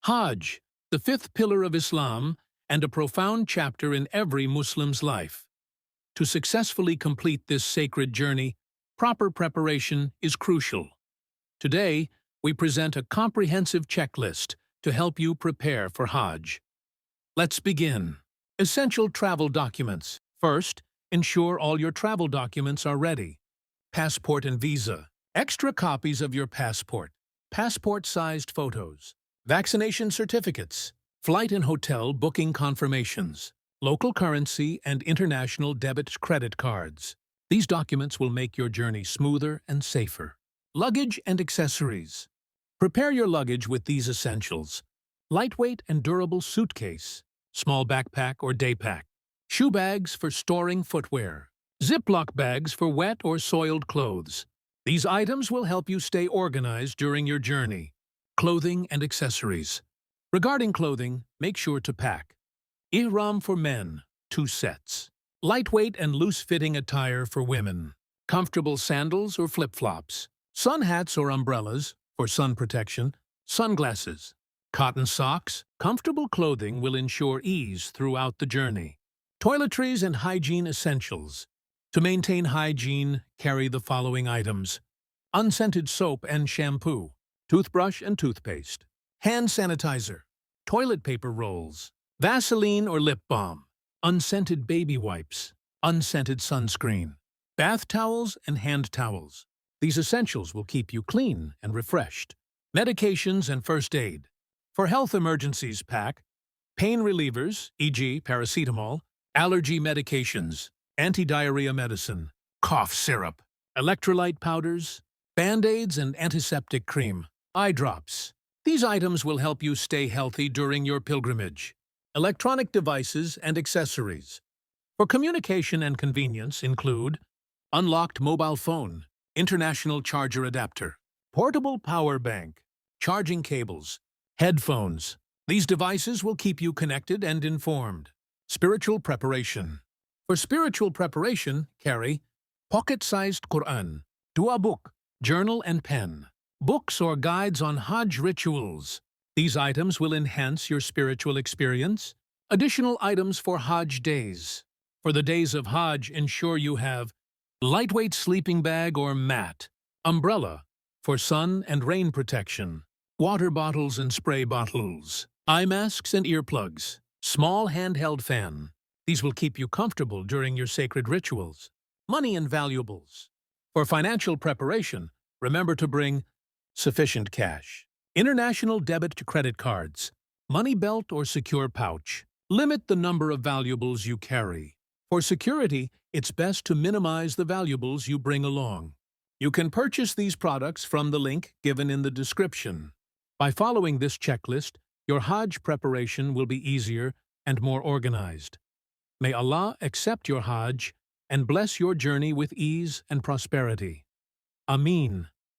Hajj, the fifth pillar of Islam and a profound chapter in every Muslim's life. To successfully complete this sacred journey, proper preparation is crucial. Today, we present a comprehensive checklist to help you prepare for Hajj. Let's begin. Essential travel documents. First, ensure all your travel documents are ready. Passport and visa. Extra copies of your passport. Passport-sized photos. Vaccination certificates. Flight and hotel booking confirmations. Local currency and international debit credit cards. These documents will make your journey smoother and safer. Luggage and accessories. Prepare your luggage with these essentials. Lightweight and durable suitcase, small backpack or day pack. Shoe bags for storing footwear. Ziploc bags for wet or soiled clothes. These items will help you stay organized during your journey. Clothing and accessories. Regarding clothing, make sure to pack. Ihram for men, 2 sets. Lightweight and loose-fitting attire for women. Comfortable sandals or flip-flops. Sun hats or umbrellas for sun protection. Sunglasses. Cotton socks. Comfortable clothing will ensure ease throughout the journey. Toiletries and hygiene essentials. To maintain hygiene, carry the following items: unscented soap and shampoo, toothbrush and toothpaste, hand sanitizer, toilet paper rolls, Vaseline or lip balm, unscented baby wipes, unscented sunscreen, bath towels and hand towels. These essentials will keep you clean and refreshed. Medications and first aid. For health emergencies, pack pain relievers, e.g. paracetamol, allergy medications, anti-diarrhea medicine, cough syrup, electrolyte powders, Band-Aids and antiseptic cream, eye drops. These items will help you stay healthy during your pilgrimage. Electronic devices and accessories. For communication and convenience include unlocked mobile phone, international charger adapter, portable power bank, charging cables, headphones. These devices will keep you connected and informed. Spiritual preparation. For spiritual preparation, carry pocket-sized Quran, dua book, journal and pen, books or guides on Hajj rituals. These items will enhance your spiritual experience. Additional items for Hajj days. For the days of Hajj, ensure you have lightweight sleeping bag or mat, umbrella for sun and rain protection, water bottles and spray bottles, eye masks and earplugs, small handheld fan. These will keep you comfortable during your sacred rituals. Money and valuables. For financial preparation, remember to bring sufficient cash. International debit credit cards, money belt or secure pouch. Limit the number of valuables you carry. For security, it's best to minimize the valuables you bring along. You can purchase these products from the link given in the description. By following this checklist, your Hajj preparation will be easier and more organized. May Allah accept your Hajj and bless your journey with ease and prosperity. Ameen.